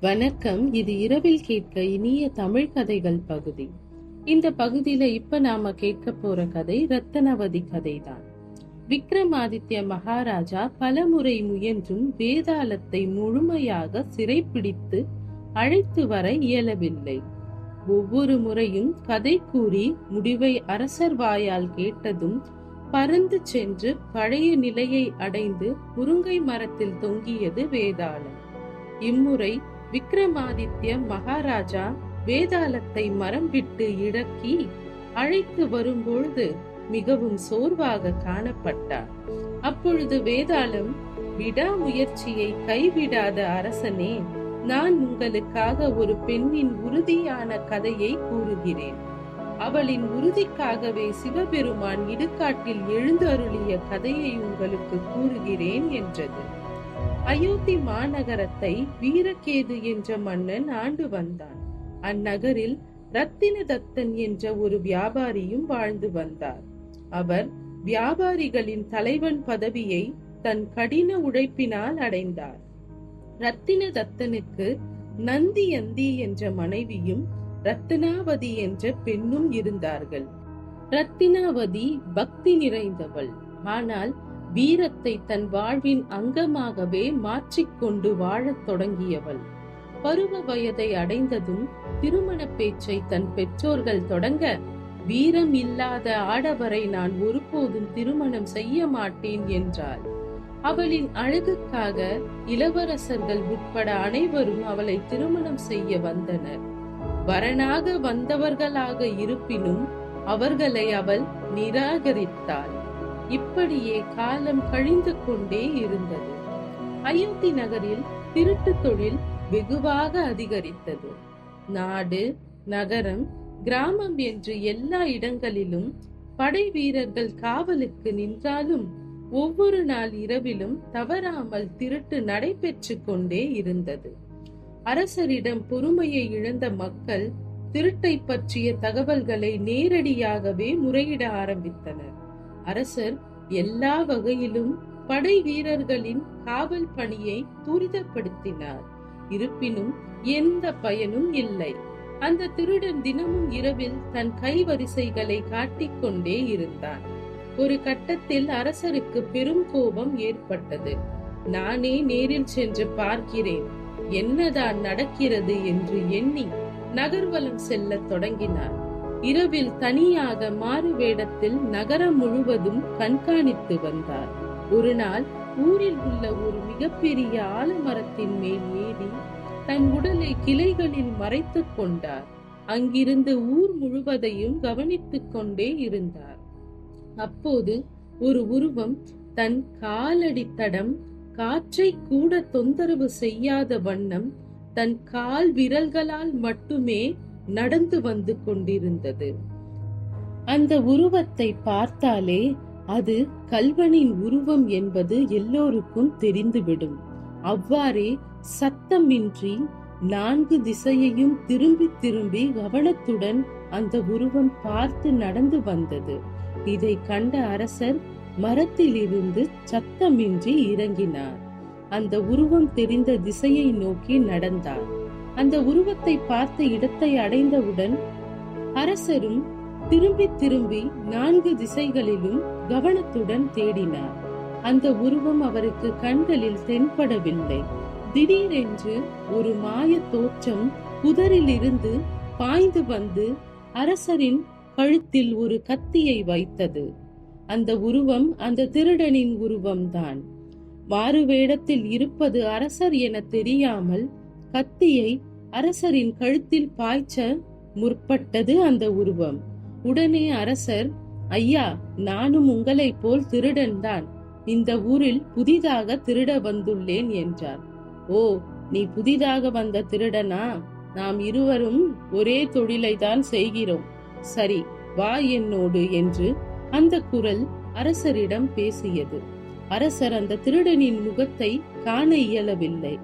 வணக்கம். இது இரவில் கேட்க இனிய தமிழ் கதைகள் பகுதி. இந்த பகுதியில இப்ப நாம கேட்க போற கதை ரத்தனவதி கதைதான். விக்ரமாதித்ய மகாராஜா பலமுறை முயன்றும் வேதாளத்தை முழுமையாக சிறைப்பிடித்து அழைத்து வர இயலவில்லை. ஒவ்வொரு முறையும் கதை கூறி முடிவை அரசர் வாயால் கேட்டதும் பறந்து சென்று பழைய நிலையை அடைந்து முருங்கை மரத்தில் தொங்கியது வேதாளம். இம்முறை விக்ரமாதித்ய மகாராஜா வேதாளத்தை மரம் விட்டு இறக்கி அழைத்து வரும்பொழுது மிகவும் சோர்வாக காணப்பட்டார். அப்பொழுது வேதாளம், விடாமுயற்சியை கைவிடாத அரசனே, நான் உங்களுக்காக ஒரு பெண்ணின் உறுதியான கதையை கூறுகிறேன். அவளின் உறுதிக்காகவே சிவபெருமான் இடுகாட்டில் எழுந்தருளிய கதையை உங்களுக்கு கூறுகிறேன் என்றது. அயோத்தி மாநகரத்தை வீரகேது என்ற மன்னன் ஆண்டு வந்தான். அந்நகரில் ரத்தினதத்தன் என்ற ஒரு வியாபாரியும் வாழ்ந்து வந்தார். அவர் வியாபாரிகளின் தலைவன் பதவியை தன் கடின உழைப்பினால் அடைந்தார். ரத்தினதத்தனுக்கு நந்தியந்தி என்ற மனைவியும் ரத்தினாவதி என்ற பெண்ணும் இருந்தார்கள். ரத்தினாவதி பக்தி நிறைந்தவள், ஆனால் வீரத்தை தன் வாழ்வின் அங்கமாகவே மாற்றிக்கொண்டு வாழத் தொடங்கியவள். பருவ வயதை அடைந்ததும் திருமண பேச்சை தன் பெற்றோர்கள் தொடங்க, வீரம் இல்லாத ஆடவரை நான் ஒருபோதும் திருமணம் செய்ய மாட்டேன் என்றாள். அவளின் அழகுக்காக இளவரசர்கள் உட்பட அனைவரும் அவளை திருமணம் செய்ய வந்தனர். வரனாக வந்தவர்களாக இருப்பினும் அவர்களை அவள் நிராகரித்தாள். இப்படியே காலம் கழிந்து கொண்டே இருந்தது. அயோத்தி நகரில் திருட்டு தொழில் வெகுவாக அதிகரித்தது. நாடு, நகரம், கிராமம் என்று எல்லா இடங்களிலும் படை வீரர்கள் காவலுக்கு நின்றாலும் ஒவ்வொரு நாள் இரவிலும் தவறாமல் திருட்டு நடைபெற்று கொண்டே இருந்தது. அரசரிடம் பொறுமையை இழந்த மக்கள் திருட்டை பற்றிய தகவல்களை நேரடியாகவே முறையிட ஆரம்பித்தனர். அரசர் எல்லா வகையிலும் படை வீரர்களின் காவல் பணியை துரிதப்படுத்தினார். இருப்பினும் எந்த பயனும் இல்லை. அந்த திருடன் தினமும் இரவில் தன் கைவரிசைகளை காட்டிக்கொண்டே இருந்தான். ஒரு கட்டத்தில் அரசருக்கு பெரும் கோபம் ஏற்பட்டது. நானே நேரில் சென்று பார்க்கிறேன், என்னதான் நடக்கிறது என்று எண்ணி நகர்வலம் செல்ல தொடங்கினார். இரவில் தனியாக மாறு வேடத்தில் நகரம் முழுவதும் கண்காணித்து வந்தார். ஒரு நாள் ஊரில் உள்ள ஒரு மிகப்பெரிய ஆலமரத்தின் மேல் ஏறி தன் உடலை கிளைகளில் மறைத்துக் கொண்டார். அங்கிருந்து ஊர் முழுவதையும் கவனித்துக் கொண்டே இருந்தார். அப்போது ஒரு உருவம் தன் காலடி தடம் காற்றை கூட தொந்தரவு செய்யாத வண்ணம் தன் கால் விரல்களால் மட்டுமே நடந்து வந்து கொண்டிருந்தது. அந்த உருவத்தை பார்த்தாலே அது கல்வனின் உருவம் என்பது எல்லோருக்கும் தெரிந்துவிடும். அவ்வாறே சத்தமின்றி 4 திசையையும் திரும்பி திரும்பி கவனத்துடன் அந்த உருவம் பார்த்து நடந்து வந்தது. இதை கண்ட அரசர் மரத்திலிருந்து சத்தமின்றி இறங்கினார். அந்த உருவம் தெரிந்த திசையை நோக்கி நடந்தார். அந்த உருவத்தை பார்த்த இடத்தை அடைந்தவுடன் அரசரும் திரும்பி திரும்பி 4 திசைகளிலும் கவனத்துடன் தேடினார். அந்த உருவம் அவருக்கு கண்களில் தென்படவில்லை. திடீரென்று ஒரு மாய தோற்றம் புதரில் இருந்து பாய்ந்து வந்து அரசரின் கழுத்தில் ஒரு கத்தியை வைத்தது. அந்த உருவம் அந்த திருடனின் உருவம்தான். மாறு வேடத்தில் இருப்பது அரசர் என தெரியாமல் கத்தியை அரசரின் கழுத்தில் பாய்ச்ச முற்பட்டது அந்த உருவம். உடனே அரசர், ஐயா, நானும் உங்களை போல் திருடன் தான். இந்த ஊரில் புதிதாக திருட வந்துள்ளேன் என்றார். ஓ, நீ புதிதாக வந்த திருடனா? நாம் இருவரும் ஒரே தொழிலை தான் செய்கிறோம். சரி, வா என்னோடு என்று அந்த குரல் அரசரிடம் பேசியது. அரசர் அந்த திருடனின் முகத்தை காண இயலவில்லை.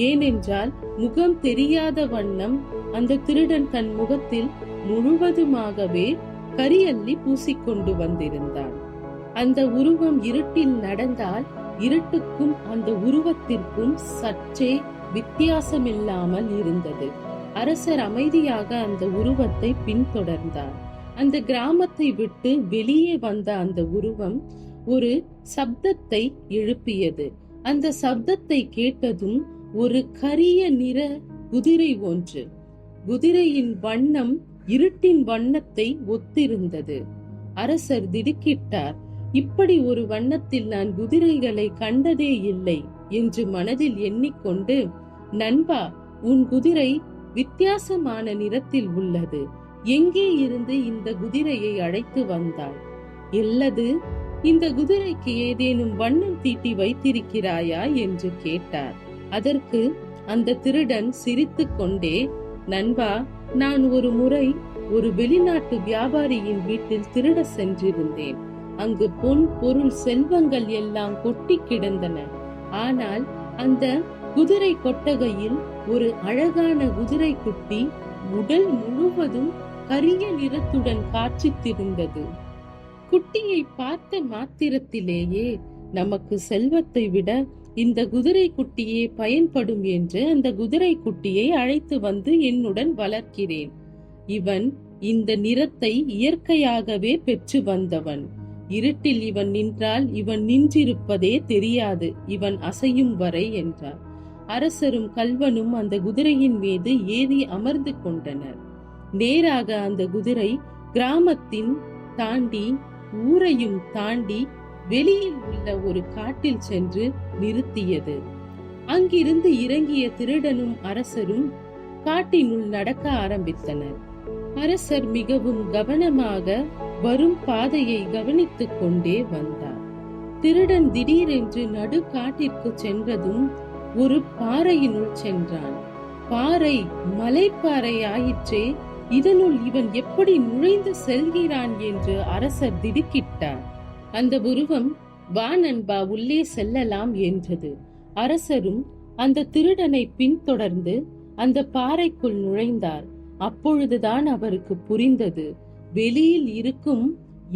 ஏனென்றால் முகம் தெரியாத வண்ணம் அந்த திருடன் தன் முகத்தில் முழுவதுமாகவே கரியல்லி பூசிக்கொண்டு வந்திருந்தான். அந்த உருவம் இருட்டில் நடந்தால் இருட்டுக்கும் அந்த உருவத்திற்கும் சற்றே வித்தியாசமில்லாமல் இருந்தது. அரசர் அமைதியாக அந்த உருவத்தை பின்தொடர்ந்தார். அந்த கிராமத்தை விட்டு வெளியே வந்த அந்த உருவம் ஒரு சப்தத்தை எழுப்பியது. அந்த சப்தத்தை கேட்டதும் ஒரு கரிய நிற குதிரை ஒன்று, குதிரையின் வண்ணம் இருட்டின் வண்ணத்தை ஒத்திருந்தது. அரசர் திடுக்கிட்டார். இப்படி ஒரு வண்ணத்தில் நான் குதிரைகளை கண்டதே இல்லை என்று மனதில் எண்ணிக்கொண்டு, நண்பா, உன் குதிரை வித்தியாசமான நிறத்தில் உள்ளது. எங்கே இருந்து இந்த குதிரையை அழைத்து வந்தாய்? இல்லது, இந்த குதிரைக்கு ஏதேனும் வண்ணம் தீட்டி வைத்திருக்கிறாயா என்று கேட்டார். அதற்கு அந்த திருடன் சிரித்துக் கொண்டே, நண்பா, நான் ஒரு முறை ஒரு வெளிநாட்டு வியாபாரியின் வீட்டில் திருட சென்றிருந்தேன். அங்கு பொன் பொருள் செல்வங்கள் எல்லாம் கொட்டி கிடந்தன. ஆனால் அந்த குதிரை கொட்டகையில் ஒரு அழகான குதிரை குட்டி உடல் முழுவதும் கரிய நிறத்துடன் காட்சித்திருந்தது. குட்டியை பார்த்த மாத்திரத்திலேயே நமக்கு செல்வத்தை விட இந்த குதிரை குட்டியே பயன்படும் என்று அந்த குதிரை குட்டியை அழைத்து வந்து என்னுடன் வளர்க்கிறேன். இவன் இந்த நிறத்தை இயற்கையாகவே பெற்று வந்தவன். இருட்டில் இவன் நின்றால் இவன் நின்றிருப்பதே தெரியாது, இவன் அசையும் வரை என்றார். அரசரும் கல்வனும் அந்த குதிரையின் மீது ஏறி அமர்ந்து கொண்டனர். நேராக அந்த குதிரை கிராமத்தின் தாண்டி, ஊரையும் தாண்டி வெளியில் உள்ள ஒரு காட்டில் சென்று நிறுத்தியது. அங்கிருந்து இறங்கிய திருடனும் அரசரும் காட்டினுள் நடக்க ஆரம்பித்தனர். அரசர் மிகவும் கவனமாக வரும் பாதையை கவனித்துக் கொண்டே வந்தார். திருடன் திடீரென்று நடு காட்டிற்கு சென்றதும் ஒரு பாறையினுள் சென்றான். பாறை மலைப்பாறை ஆயிற்றே, இதனுள் இவன் எப்படி நுழைந்து செல்கிறான் என்று அரசர் திடுக்கிட்டார். அந்த உருவம், வா நண்பா, உள்ளே செல்லலாம் என்றது. அரசரும் அந்த திருடனை பின்தொடர்ந்து அந்த பாறைக்குள் நுழைந்தார். அப்பொழுதுதான் அவருக்கு புரிந்தது, வெளியில் இருக்கும்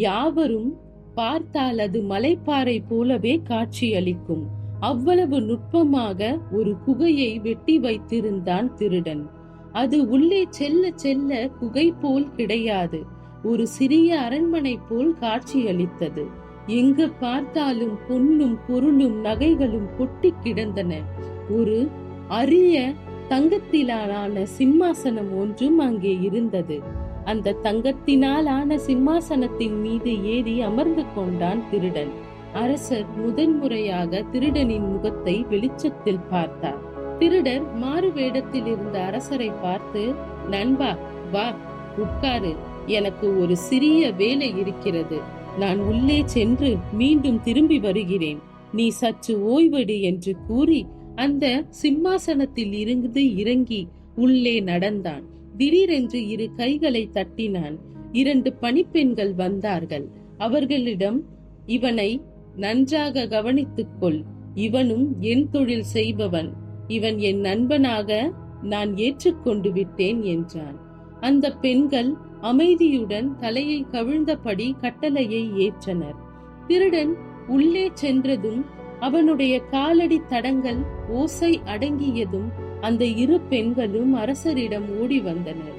யாவரும் பார்த்தால் அது மலைப்பாறை போலவே காட்சியளிக்கும். அவ்வளவு நுட்பமாக ஒரு குகையை வெட்டி வைத்திருந்தான் திருடன். அது உள்ளே செல்ல செல்ல குகை போல் கிடையாது, ஒரு சிறிய அரண்மனை போல் காட்சியளித்தது. எங்கு பார்த்தாலும் பொன்னும் பொருளும் நகைகளும் கொட்டி கிடந்தன. ஒரு அரிய தங்கத்திலான சிம்மாசனம் ஒன்றும் அங்கே இருந்தது. அந்த தங்கத்தினால் ஆன சிம்மாசனத்தின் மீது ஏறி அமர்ந்து கொண்டான் திருடன். அரசர் முதன்முறையாக திருடனின் முகத்தை வெளிச்சத்தில் பார்த்தார். திருடர் மாறு வேடத்தில் இருந்த அரசரை பார்த்து, நண்பா, வா, உட்காரு, எனக்கு ஒரு சிறிய வேலை இருக்கிறது. நான் உள்ளே சென்று மீண்டும் திரும்பி வருகிறேன். நீ சற்று ஓய்வெடு என்று கூறி அந்த சிம்மாசனத்தில் இருந்து இறங்கி உள்ளே நடந்தான். திடீரென்று இரு கைகளை தட்டினான். 2 பணிப்பெண்கள் வந்தார்கள். அவர்களிடம், இவனை நன்றாக கவனித்துக் கொள், இவனும் என் தொழில் செய்பவன், இவன் என் நண்பனாக நான் ஏற்றுக்கொண்டு விட்டேன் என்றான். அந்த பெண்கள் அமைதியுடன் தலையை கவிழ்ந்தபடி கட்டளையை ஏற்றனர். திருடன் உள்ளே சென்றதும் அவனுடைய காலடி தடங்கள் ஓசை அடங்கியதும் அந்த 2 பெண்களும் அரசரிடம் ஓடி வந்தனர்.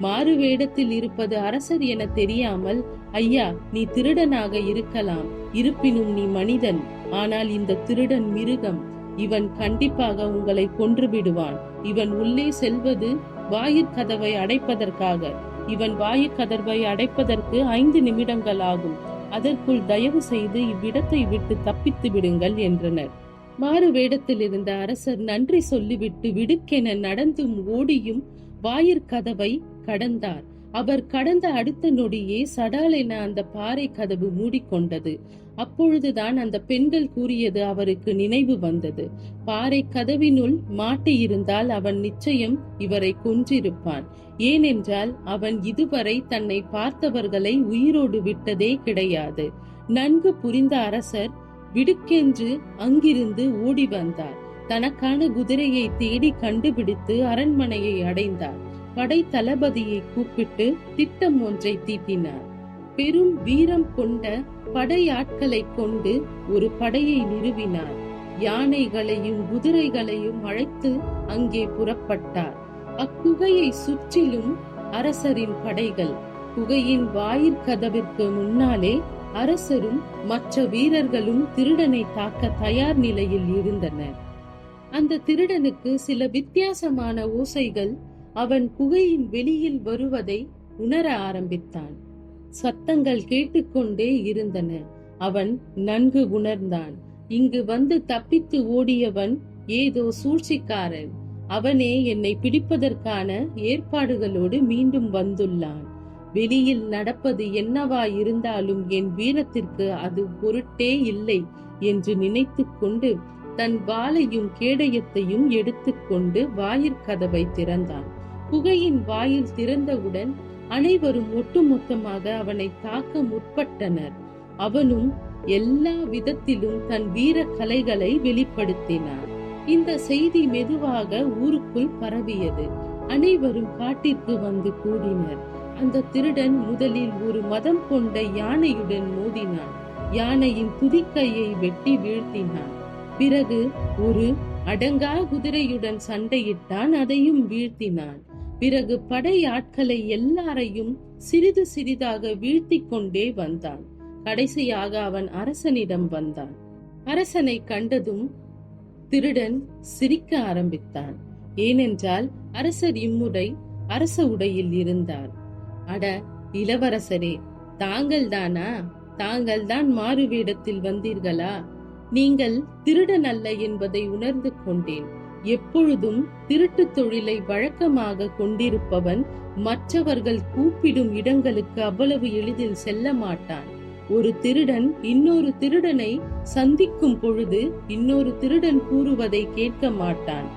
மாறு வேடத்தில் இருப்பது அரசர் என தெரியாமல், ஐயா, நீ திருடனாக இருக்கலாம், இருப்பினும் நீ மனிதன். ஆனால் இந்த திருடன் மிருகம். இவன் கண்டிப்பாக உங்களை கொன்று விடுவான். இவன் உள்ளே செல்வது வாயிற்கதவை அடைப்பதற்காக. இவன் வாயிற்கதவை அடைப்பதற்கு 5 நிமிடங்கள் ஆகும். அதற்குள் தயவு செய்து இவ்விடத்தை விட்டு தப்பித்து விடுங்கள் என்றனர். மாறு வேடத்தில் இருந்த அரசர் நன்றி சொல்லிவிட்டு விடுக்கென நடந்தும் ஓடியும் வாயிற்கதவை கடந்தார். அவர் கடந்த அடுத்த நொடியே சடாலென அந்த பாறை கதவு மூடிக்கொண்டது. அப்பொழுதுதான் அந்த பெண்கள் கூறியது அவருக்கு நினைவு வந்தது. பாறை கதவினுள் மாட்டியிருந்தால் அவன் நிச்சயம் இவரை கொன்றிருப்பான். ஏனென்றால் அவன் இதுவரை தன்னை பார்த்தவர்களை உயிரோடு விட்டதே கிடையாது. நன்கு புரிந்த அரசர் விடுக்கென்று அங்கிருந்து ஓடி வந்தார். தனக்கான குதிரையை தேடி கண்டுபிடித்து அரண்மனையை அடைந்தார். படை தளபதியை கூப்பிட்டு திட்டம் ஒன்றை தீட்டினார். பெரும் வீரம் கொண்ட படையாட்களை கொண்டு ஒரு படையை நிறுவினார். யானைகளையும் குதிரைகளையும் அழைத்து அங்கே புறப்பட்டார். அக்குகையை சுற்றிலும் அரசரின் படைகள். குகையின் வாயிற்கதவிற்கு முன்னாலே அரசரும் மற்ற வீரர்களும் திருடனை தாக்க தயார் நிலையில் இருந்தனர். அந்த திருடனுக்கு சில வித்தியாசமான ஓசைகள் அவன் குகையின் வெளியில் வருவதை உணர ஆரம்பித்தான். சத்தங்கள் கேட்டுக்கொண்டே இருந்தன. அவன் நன்கு உணர்ந்தான், இங்கு வந்து தப்பித்து ஓடியவன் ஏதோ சூழ்ச்சிக்காரன். அவனே என்னை பிடிப்பதற்கான ஏற்பாடுகளோடு மீண்டும் வந்துள்ளான். வெளியில் நடப்பது என்னவா இருந்தாலும் என் வீரத்திற்கு அது பொருட்டே இல்லை என்று நினைத்து கொண்டு தன் வாளையும் கேடயத்தையும் எடுத்துக்கொண்டு வாயிற்கதவை திறந்தான். குகையின் வாயில் திறந்தவுடன் அனைவரும் ஒட்டுமொத்தமாக அவனை தாக்க முற்பட்டனர். அவனும் எல்லா விதத்திலும் தன் வீர கலைகளை வெளிப்படுத்தினான். இந்த செய்தி மெதுவாக ஊருக்குள் பரவியது. அனைவரும் காட்டிற்கு வந்து கூடினர். அந்த திருடன் முதலில் ஒரு மதம் கொண்ட யானையுடன் மோதினான். யானையின் துதிக்கையை வெட்டி வீழ்த்தினான். பிறகு ஒரு அடங்கா குதிரையுடன் சண்டையிட்டான், அதையும் வீழ்த்தினான். பிறகு படை ஆட்களை எல்லாரையும் சிறிது சிறிதாக வீழ்த்தி கொண்டே வந்தான். கடைசியாக அவன் அரசனிடம் வந்தான். அரசனை கண்டதும் திருடன் சிரிக்க ஆரம்பித்தான். ஏனென்றால் அரசர் இம்முறை அரச உடையில் இருந்தார். அட இளவரசரே, தாங்கள் தானா? தாங்கள் தான் மாறு வேடத்தில் வந்தீர்களா? நீங்கள் திருடன் அல்ல என்பதை உணர்ந்து கொண்டேன். எப்பொழுதும் திருட்டு தொழிலை வழக்கமாக கொண்டிருப்பவன் மற்றவர்கள் கூப்பிடும் இடங்களுக்கு அவ்வளவு எளிதில் செல்ல மாட்டான். ஒரு திருடன் இன்னொரு திருடனை சந்திக்கும் பொழுது இன்னொரு திருடன் கூறுவதை கேட்க மாட்டான்.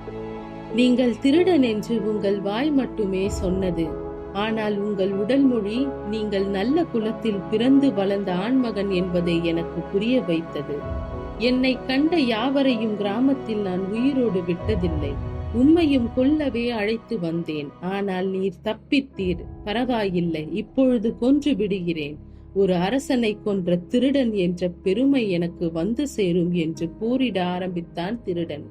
நீங்கள் திருடன் என்று உங்கள் வாய் மட்டுமே சொன்னது. ஆனால் உங்கள் உடல் மொழி நீங்கள் நல்ல குலத்தில் பிறந்து வளர்ந்த ஆண்மகன் என்பதை எனக்கு புரிய வைத்தது. என்னை கண்ட யாவரையும் கிராமத்தில் நான் உயிரோடு விட்டதில்லை. உம்மையும் கொல்லவே அழைத்து வந்தேன். ஆனால் நீர் தப்பித்தீர். பரவாயில்லை, இப்பொழுது கொன்று விடுகிறேன். ஒரு அரசனை கொன்ற திருடன் என்ற பெருமை எனக்கு வந்து சேரும் என்று கூறிட ஆரம்பித்தான் திருடன்.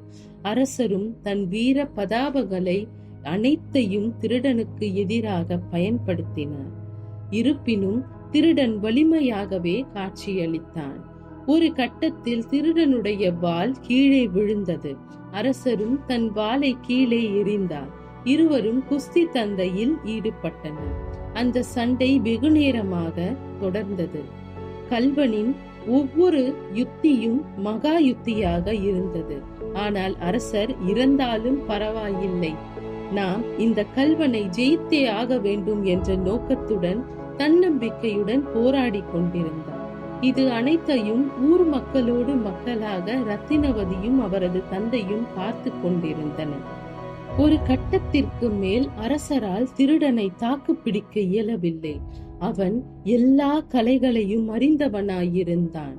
அரசரும் தன் வீர பதாபங்களை அனைத்தையும் திருடனுக்கு எதிராக பயன்படுத்தினார். இருப்பினும் திருடன் வலிமையாகவே காட்சியளித்தான். ஒரு கட்டத்தில் திருடனுடைய வாள் கீழே விழுந்தது. அரசரும் தன் வாளை கீழே எறிந்தார். இருவரும் குஸ்தி தந்தையில் ஈடுபட்டனர். அந்த சண்டை வெகுநேரமாக தொடர்ந்தது. கல்வனின் ஒவ்வொரு யுத்தியும் மகா யுத்தியாக இருந்தது. ஆனால் அரசர் இறந்தாலும் பரவாயில்லை, நாம் இந்த கல்வனை ஜெயித்தே ஆக வேண்டும் என்ற நோக்கத்துடன் தன்னம்பிக்கையுடன் போராடி கொண்டிருந்தார். இது அனைத்தையும் ஊர் மக்களோடு மக்களாக ரத்தினவதியும் அவரது தந்தையும் பார்த்து கொண்டிருந்தனர். ஒரு கட்டத்திற்கு மேல் அரசரால் திருடனை தாக்கு பிடிக்க இயலவில்லை. அவன் எல்லா கலைகளையும் அறிந்தவனாயிருந்தான்.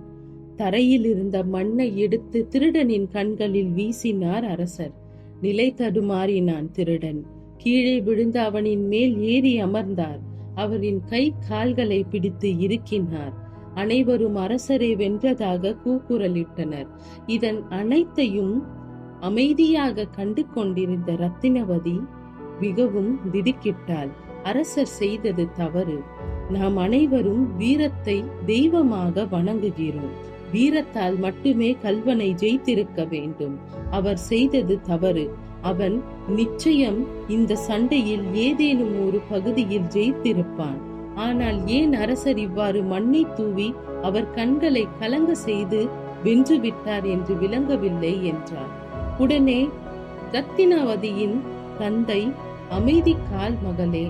தரையில் இருந்த மண்ணை எடுத்து திருடனின் கண்களில் வீசினார் அரசர். நிலை தடுமாறினான் திருடன். கீழே விழுந்த அவனின் மேல் ஏறி அமர்ந்தார். அவரின் கை கால்களை பிடித்து இறுக்கினார். அனைவரும் அரசரை வென்றதாக கூக்குரலிட்டனர். இதன் அனைத்தையும் அமைதியாக கண்டு கொண்டிருந்த ரத்தினவதி மிகவும் திடுக்கிட்டாள். அரசர் செய்தது தவறு. நாம் அனைவரும் வீரத்தை தெய்வமாக வணங்குகிறோம். வீரத்தால் மட்டுமே கல்வனை ஜெயித்திருக்க வேண்டும். அவர் செய்தது தவறு. அவன் நிச்சயம் இந்த சண்டையில் ஏதேனும் ஒரு பகுதியில் ஜெயித்திருப்பான். ஆனால் ஏன் அரசர் இவ்வாறு மண்ணை தூவி அவர் கண்களை கலங்க செய்து வென்று விட்டார் என்று விளங்கவில்லை என்றார். உடனே ரத்தினாவதியின் தந்தை, அமைதி கால் மகளே,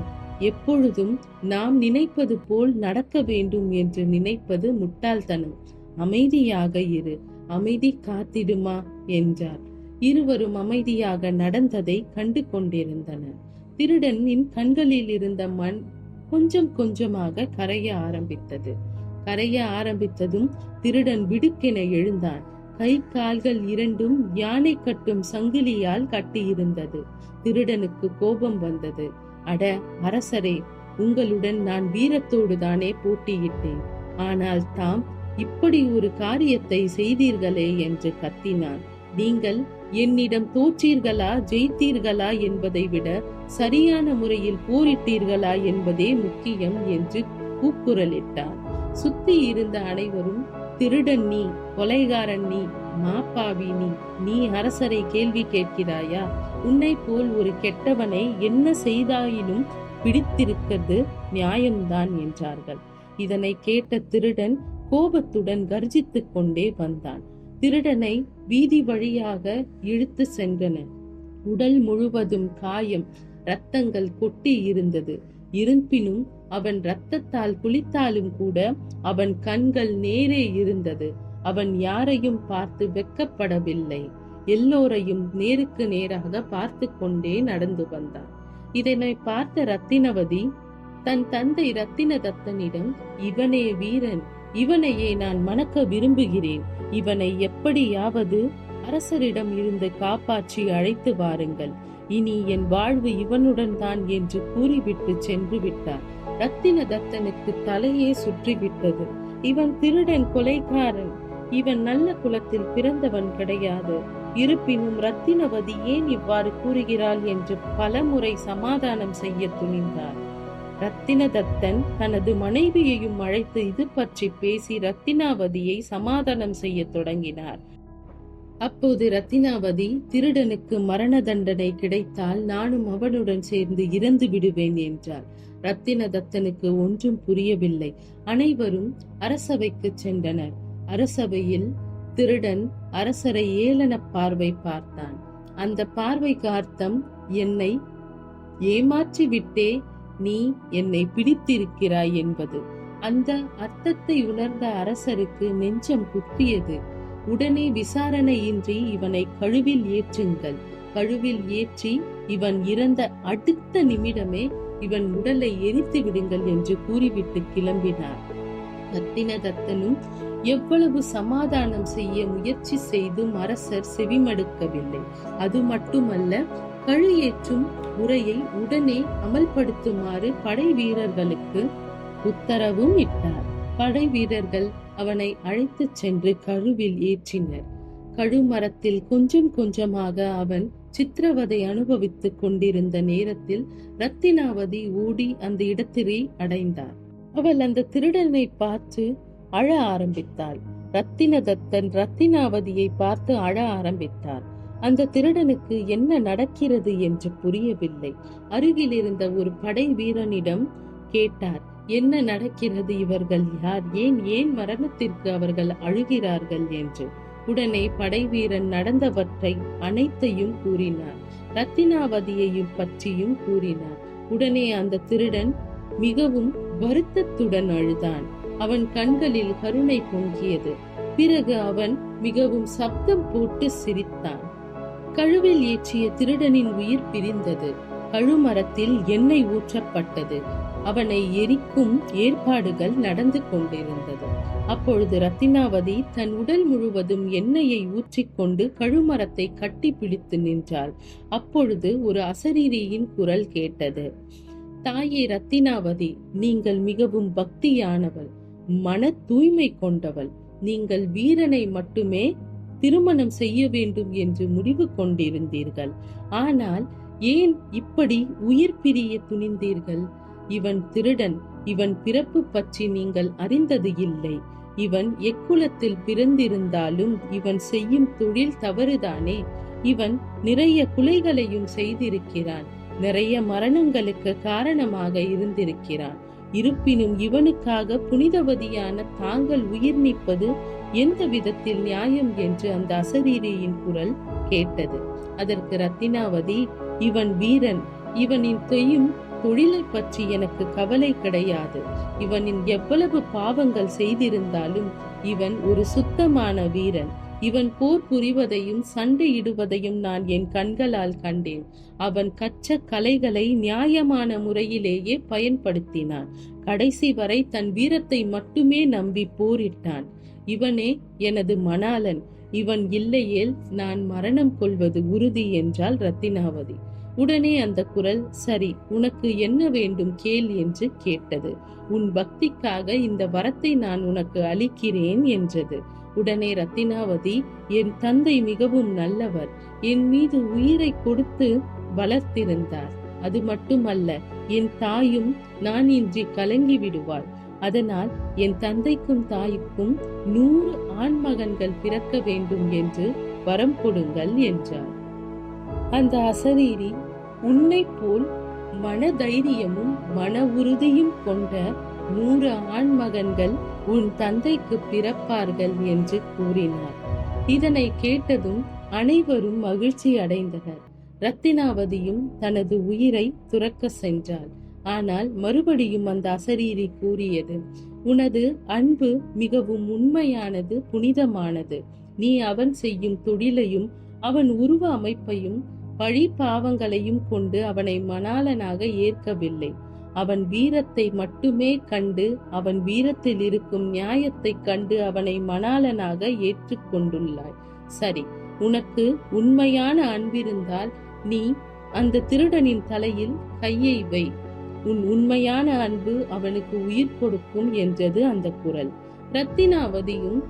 எப்பொழுதும் நாம் நினைப்பது போல் நடக்க வேண்டும் என்று நினைப்பது முட்டாள்தனம். அமைதியாக இரு, அமைதி காத்திடுமா என்றார். இருவரும் அமைதியாக நடந்ததை கண்டு கொண்டிருந்தனர். திருடனின் கண்களில் இருந்த மண் கொஞ்சம் கொஞ்சமாக கரைய ஆரம்பித்தது. கரைய ஆரம்பித்ததும் திருடன் விடுக்கென எழுந்தான். கை கால்கள் இரண்டும் யானை கட்டும் சங்கிலியால் கட்டியிருந்தது. திருடனுக்கு கோபம் வந்தது. அட அரசரே, உங்களுடன் நான் வீரத்தோடு தானே போட்டியிட்டேன். ஆனால் தாம் இப்படி ஒரு காரியத்தை செய்தீர்களே என்று கத்தினான். நீங்கள் என்னிடம் தோற்றீர்களா ஜெயித்தீர்களா என்பதை விட சரியான முறையில் போரிட்டீர்களா என்பதே முக்கியம் என்று கூக்குரலிட்டார். சுத்தி இருந்த அனைவரும், திருடன் நீ, கொலைகாரன் நீ, மாப்பாவி நீ, நீ அரசரை கேள்வி கேட்கிறாயா? உன்னை போல் ஒரு கெட்டவனை என்ன செய்தாயினும் பிடித்திருக்கிறது நியாயம்தான் என்றார்கள். இதனை கேட்ட திருடன் கோபத்துடன் கர்ஜித்துக் கொண்டே வந்தான். திருடனை வீதி வழியாக இழுத்து சென்றனர். உடல் முழுவதும் காயம், இரத்தங்கள் கொட்டி இருந்தது. இருப்பினும் அவன் இரத்தத்தால் குளித்தாலும் கூட அவன் கண்கள் நேரே இருந்தது. அவன் யாரையும் பார்த்து வெட்கப்படவில்லை. எல்லோரையும் நேருக்கு நேராக பார்த்து கொண்டே நடந்து வந்தான். இதனை பார்த்த ரத்தினவதி தன் தந்தை ரத்தினதத்தனிடம், இவனே வீரன், இவனையே நான் மணக்க விரும்புகிறேன். இவனை எப்படியாவது அரசரிடம் இருந்து காப்பாற்றி அழைத்து வாருங்கள். இனி என் வாழ்வு இவனுடன் தான் என்று கூறிவிட்டு சென்று விட்டார். ரத்தினதத்தனுக்கு தலையே சுற்றிவிட்டது. இவன் திருடன், கொலைகாரன். இவன் நல்ல குலத்தில் பிறந்தவன் கிடையாது. இருப்பினும் ரத்தினவதி ஏன் இவ்வாறு கூறுகிறாள் என்று பலமுறை சமாதானம் செய்ய துணிந்தார். ரத்தினதத்தன் தனது மனைவியையும் அழைத்து இது பற்றி பேசி ரத்தினாவதியை சமாதானம் செய்ய தொடங்கினார். அப்போது ரத்தினாவதி, திருடனுக்கு மரண தண்டனை கிடைத்தால் நானும் அவனுடன் சேர்ந்து இறந்து விடுவேன் என்றார். ரத்தினதத்தனுக்கு ஒன்றும் புரியவில்லை. அனைவரும் அரசவைக்கு சென்றனர். அரசவையில் திருடன் அரசரை ஏளன பார்வை பார்த்தான். அந்த பார்வைக்கு அர்த்தம், என்னை ஏமாற்றி விட்டே நீ என்னை பிடித்திருக்கிறாய் என்பது. அந்த அர்த்தத்தை உணர்ந்த அரசருக்கு நெஞ்சம் குத்தியது. உடனே விசாரணையின்றி இவனை கழுவில் ஏற்றுங்கள், கழுவில் ஏற்றி இவன் இறந்த அடுத்த நிமிடமே இவன் உடலை எரித்து விடுங்கள் என்று கூறிவிட்டு கிளம்பினார். ரத்தினதத்தனும் எவ்வளவு சமாதானம் செய்ய முயற்சி செய்தும் அரசர் செவிமடுக்கவில்லை. அது மட்டுமல்ல, கழு ஏற்றும் முறையை உடனே அமல்படுத்துமாறு படை வீரர்களுக்கு உத்தரவும் இட்டார். படை வீரர்கள் அவனை அழைத்து சென்று கழுவில் ஏற்றினர். கழுமரத்தில் கொஞ்சம் கொஞ்சமாக அவன் சித்திரவதை அனுபவித்துக் கொண்டிருந்த நேரத்தில் ரத்தினாவதி ஓடி அந்த இடத்திலே அடைந்தார். அவள் அந்த திருடனை பார்த்து அழ ஆரம்பித்தாள். ரத்தினதத்தன் ரத்தினாவதியை பார்த்து அழ ஆரம்பித்தார். அந்த திருடனுக்கு என்ன நடக்கிறது என்று புரியவில்லை. அருகில் இருந்த ஒரு படை வீரனிடம் கேட்டார், என்ன நடக்கிறது? இவர்கள் யார்? ஏன் மரணத்திற்கு அவர்கள் அழுகிறார்கள் என்று. உடனே படை வீரன் நடந்தவற்றை அனைத்தையும் கூறினார். ரத்தினாவதியையும் பற்றியும் கூறினார். உடனே அந்த திருடன் மிகவும் வருத்தத்துடன் அழுதான். அவன் கண்களில் கருணை பொங்கியது. பிறகு அவன் மிகவும் சப்தம் போட்டு சிரித்தான். கழுவில் ஏற்றிய திருடனின் உயிர் பிரிந்தது. கழுமரத்தில் எண்ணெய் ஊற்றப்பட்டது. அவனை எரிக்கும் ஏற்பாடுகள் நடந்து கொண்டிருந்தது. அப்பொழுது ரத்தினாவதி தன் உடல் முழுவதும் எண்ணெயை ஊற்றிக்கொண்டு கழுமரத்தை கட்டி பிடித்து நின்றாள். அப்பொழுது ஒரு அசரீரியின் குரல் கேட்டது. தாயே ரத்தினாவதி, நீங்கள் மிகவும் பக்தியானவள், மன தூய்மை கொண்டவள். நீங்கள் வீரனை மட்டுமே திருமணம் செய்ய வேண்டும் என்று முடிவு கொண்டிருந்தீர்கள். ஆனால் ஏன் இப்படி உயிர் பிரிய துணிந்தீர்கள்? இவன் திருடன். இவன் பிறப்பு பற்றி நீங்கள் அறிந்தது இல்லை. இவன் எக்குலத்தில் பிறந்திருந்தாலும் இவன் செய்யும் தொழில் தவறுதானே. இவன் நிறைய கொலைகளையும் செய்திருக்கிறான். நிறைய மரணங்களுக்கு காரணமாக இருந்திருக்கிறான். இருப்பினும் இவனுக்காக புனிதவதியான தாங்கள் உயிர் நீப்பது எந்த விதத்தில் நியாயம் என்று அந்த அசரீரியின் குரல் கேட்டது. அதற்கு ரத்தினாவதி, இவன் வீரன். இவனின் செய்யும் தொழிலை பற்றி எனக்கு கவலை கிடையாது. இவனின் எவ்வளவு பாவங்கள் செய்திருந்தாலும் இவன் ஒரு சுத்தமான வீரன். இவன் போர் புரிவதையும் சண்டையிடுவதையும் நான் என் கண்களால் கண்டேன். அவன் கற்ற கலைகளை நியாயமான முறையிலேயே பயன்படுத்தினான். கடைசி வரை தன் வீரத்தை மட்டுமே நம்பி போரிட்டான். இவனே எனது மணாளன். இவன் இல்லையேல் நான் மரணம் கொள்வது உறுதி என்றாள் ரத்தினாவதி. உடனே அந்த குரல், சரி, உனக்கு என்ன வேண்டும் கேள் என்று கேட்டது. உன் பக்திக்காக இந்த வரத்தை நான் உனக்கு அளிக்கிறேன் என்றது. உடனே ரத்தினாவதி, என் தந்தை மிகவும் நல்லவர், என் மீது உயிரை கொடுத்து வளர்த்திருந்தார். அது மட்டுமல்ல, என் தாயும் நான் இன்றி கலங்கி விடுவாள். அதனால் என் தந்தைக்கும் தாய்க்கும் 100 ஆண்மகன்கள் பிறக்க வேண்டும் என்று வரம் கொடுங்கள் என்றார். அந்த அசரீரி, உன்னை போல் மனதைரியமும் மன உறுதியும் கொண்ட 100 ஆண்மகன்கள் உன் தந்தைக்கு பிறப்பார்கள் என்று கூறினார். இதனை கேட்டதும் அனைவரும் மகிழ்ச்சி அடைந்தனர். ரத்தினாவதியும் தனது உயிரை துறக்க சென்றாள். ஆனால் மறுபடியும் அந்த அசரீரி கூறியது, உனது அன்பு மிகவும் உண்மையானது, புனிதமானது. நீ அவன் செய்யும் தொழிலையும் அவன் உருவ அமைப்பையும் பழி பாவங்களையும் கொண்டு அவனை மணாளனாக ஏற்கவில்லை. அவன் வீரத்தை மட்டுமே கண்டு, அவன் வீரத்தில் இருக்கும் நியாயத்தை கண்டு அவனை மணாளனாக ஏற்றுக்கொண்டுள்ளாய். சரி, உனக்கு உண்மையான அன்பிருந்தால் நீ அந்த திருடனின் தலையில் கையை வை. உன் உண்மையான அன்பு அவனுக்கு உயிர் கொடுக்கும் என்றது அந்த குரல். ரத்தினாவதியும்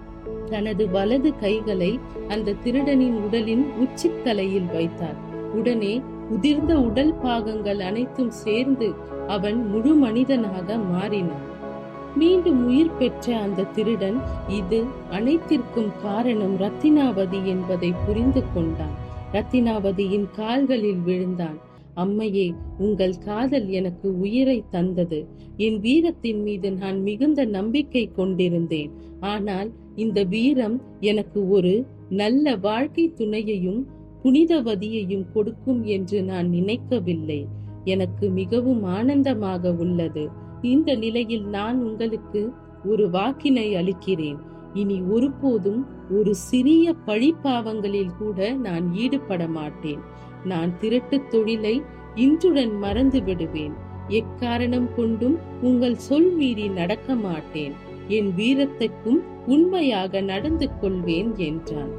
தனது வலது கைகளை அந்த திருடனின் உடலின் உச்சித்தலையில் வைத்தார். உடனே உதிர்ந்த உடல் பாகங்கள் அனைத்தும் சேர்ந்து அவன் முழு மனிதனாக மாறினான். மீண்டும் உயிர் பெற்ற அந்த திருடன் இது அனைத்திற்கும் காரணம் ரத்தினாவதி என்பதை புரிந்து கொண்டான். ரத்தினாவதியின் கால்களில் விழுந்தான். அம்மையே, உங்கள் காதல் எனக்கு உயிரை தந்தது. என் வீரத்தின் மீது நான் மிகுந்த நம்பிக்கை கொண்டிருந்தேன். ஆனால் இந்த வீரம் எனக்கு ஒரு நல்ல வாழ்க்கை துணையையும் புனிதவதியையும் கொடுக்கும் என்று நான் நினைக்கவில்லை. எனக்கு மிகவும் ஆனந்தமாக உள்ளது. இந்த நிலையில் நான் உங்களுக்கு ஒரு வாக்கினை அளிக்கிறேன். இனி ஒருபோதும் ஒரு சிறிய பழிப்பாவங்களில் கூட நான் ஈடுபட மாட்டேன். நான் திருட்டு தொழிலை இன்றுடன் மறந்து விடுவேன். எக்காரணம் கொண்டும் உங்கள் சொல் மீறி நடக்க மாட்டேன். என் வீரத்துக்கும் உண்மையாக நடந்து கொள்வேன் என்றான்.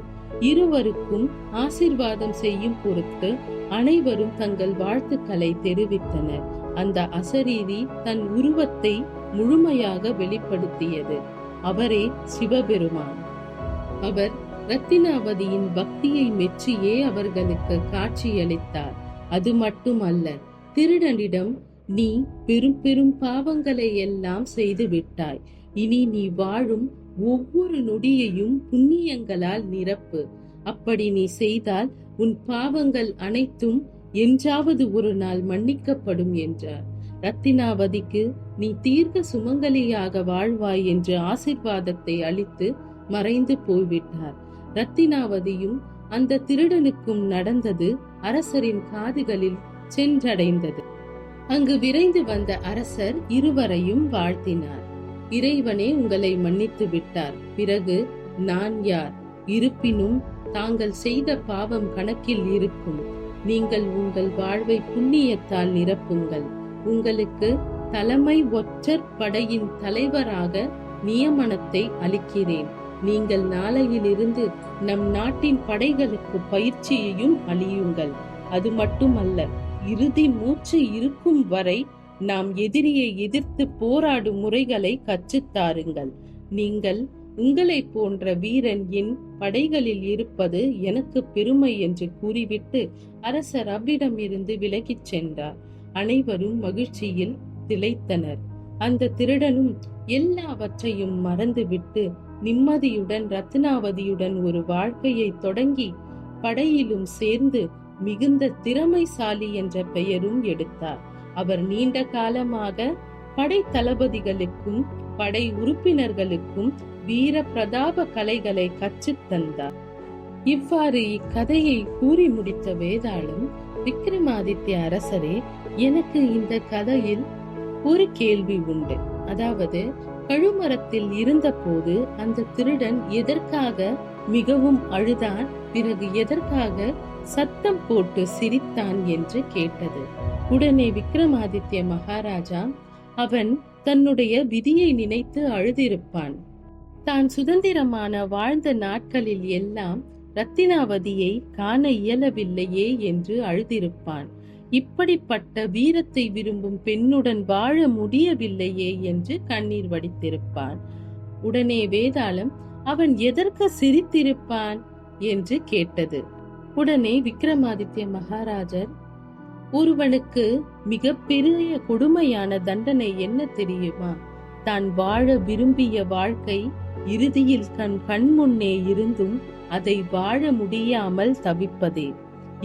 இருவருக்கும் ஆசீர்வாதம் செய்யும் பொருட்டு அனைவரும் தங்கள் வாழ்த்துக்களை தெரிவித்தனர். அந்த அசரீரி தன் உருவத்தை முழுமையாக வெளிப்படுத்தியது. அவரே சிவபெருமான். அவர் ரத்தினாவதியின் பக்தியை மெச்சியே அவர்களுக்கு காட்சியளித்தார். அது மட்டுமல்ல, திருடனிடம், நீ பெரும் பெரும் பாவங்களை எல்லாம் செய்து விட்டாய். இனி நீ வாழும் ஒவ்வொரு நொடியையும் புண்ணியங்களால் நிரப்பு. அப்படி நீ செய்தால் உன் பாவங்கள் அனைத்தும் என்றாவது ஒரு நாள் மன்னிக்கப்படும் என்றார். ரத்தினாவதிக்கு நீ தீர்க்க சுமங்கலியாக வாழ்வாய் என்று ஆசீர்வாதத்தை அளித்து மறைந்து போய்விட்டார். ரத்தினாவதியும் அந்த திருடனுக்கும் நடந்தது அரசரின் காதுகளில் சென்றடைந்தது. அங்கு விரைந்து வந்த அரசர் இருவரையும் வாழ்த்தினார். இறைவனே உங்களை மன்னித்து விட்டார். பிறகு நான் யார்? இருப்பினும் தாங்கள் செய்த பாவம் கணக்கில் இருக்கும். நீங்கள் உங்கள் வாழ்வை புண்ணியத்தால் நிரப்புங்கள். உங்களுக்கு தலைமை ஒற்றர் படையின் தலைவராக நியமனத்தை அளிக்கிறேன். நீங்கள் நாளையிலிருந்து நம் நாட்டின் படைகளுக்கு பயிற்சியையும் அளியுங்கள். அது மட்டுமல்ல, இறுதி மூச்சு இருக்கும் வரை நாம் எதிரியை எதிர்த்து போராடும் முறைகளை கற்றுத்தாருங்கள். நீங்கள் உங்களை போன்ற வீரன் என் படைகளில் இருப்பது எனக்கு பெருமை என்று கூறிவிட்டு அரசர் அவ்விடமிருந்து விலகிச் சென்றார். அனைவரும் மகிழ்ச்சியில் திளைத்தனர். அந்த திருடனும் எல்லாவற்றையும் மறந்துவிட்டு நிம்மதியுடன் ரத்தினாவதியுடன் ஒரு வாழ்க்கையை தொடங்கி படையிலும் சேர்ந்து மிகுந்த திறமைசாலி என்ற பெயரும் எடுத்தார். அவர் நீண்ட காலமாக படை தளபதிகளுக்கும் படை உறுப்பினர்களுக்கும் வீர பிரதாப கலைகளை கற்றுத் தந்தார். இவ்வாறு இக்கதையை கூறி முடித்த வேதாளம், விக்ரமாதித்ய அரசரே, எனக்கு இந்த கதையில் ஒரு கேள்வி உண்டு. அதாவது, கழுமரத்தில் இருந்த போது அந்த திருடன் எதற்காக மிகவும் அழுதான், பிறகு எதற்காக சத்தம் போட்டு சிரித்தான் என்று கேட்டது. உடனே விக்ரமாதித்ய மகாராஜா, அவன் தன்னுடைய விதியை நினைத்து அழுதிருப்பான். தான் சுதந்திரமான வாழ்ந்த நாட்களில் எல்லாம் ரத்தினாவதியை காண இயலவில்லையே என்று அழுதிருப்பான். இப்படிப்பட்ட வீரத்தை விரும்பும் பெண்ணுடன் வாழ முடியவில்லையே என்று கண்ணீர் வடித்திருப்பான். உடனே வேதாளம், அவன் எதற்கு சிரித்திருப்பான் என்று கேட்டது. உடனே விக்ரமாதித்ய மகாராஜர், ஒருவனுக்கு மிக பெரிய கொடுமையான தண்டனை என்ன தெரியுமா? தான் வாழ விரும்பிய வாழ்க்கை இறுதியில் கண் முன்னே இருந்தும் அதை வாழ முடியாமல் தவிப்பதே.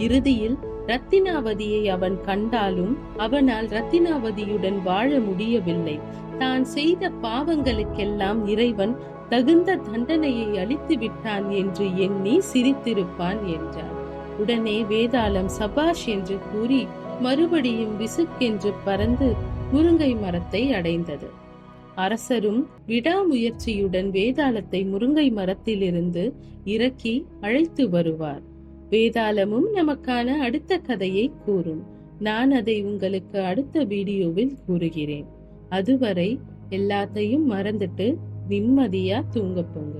இறுதியில் ரத்தினாவதியை அவன் கண்டாலும் அவனால் ரத்தினாவதியுடன் வாழ முடியவில்லை. தான் செய்த பாவங்களுக்கெல்லாம் இறைவன் தகுந்த தண்டனையை அளித்து விட்டான் என்று எண்ணி சிரித்திருப்பான் என்றார். உடனே வேதாளம் சபாஷ் என்று கூறி மறுபடியும் விசுக்கென்று பறந்து முருங்கை மரத்தை அடைந்தது. அரசரும் விடாமுயற்சியுடன் வேதாளத்தை முருங்கை மரத்திலிருந்து இறக்கி அழைத்து வருவார். வேதாளமும் நமக்கான அடுத்த கதையை கூறும். நான் அதை உங்களுக்கு அடுத்த வீடியோவில் கூறுகிறேன். அதுவரை எல்லாத்தையும் மறந்துட்டு நிம்மதியா தூங்க போங்க.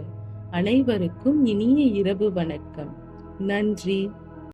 அனைவருக்கும் இனிய இரவு வணக்கம். நன்றி.